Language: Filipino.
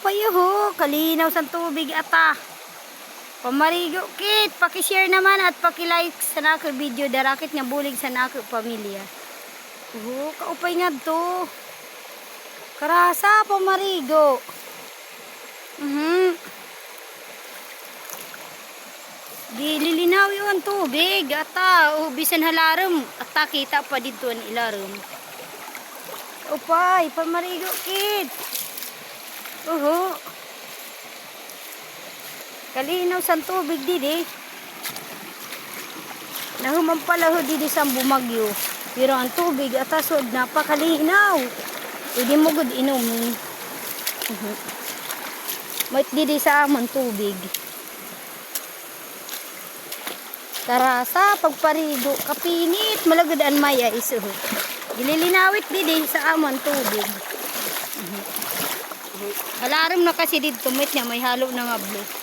Upayo kalinaw sa tubig ata. Pamarigo kit, paki-share naman at paki-like sa nako video darakit nga bulig sa nako pamilya. Kaupay nga to. Karasa pamarigo. Dililinaw yung tubig ata. Bisan halarom ata kita pa dito ang ilarom. Upay, pamarigo kit. Kalinaw sa tubig didi. Nahumampalaho didi sa bumagyo. Pero ang tubig atasod napakalinaw. Pwede mo gud inumin. Mait didi sa amon tubig. Karasa pagparigo kapinit malagad ang maya iso. Gililinawit didi sa amon tubig. Alarm na kasi dito mait niya may halo na nga blue.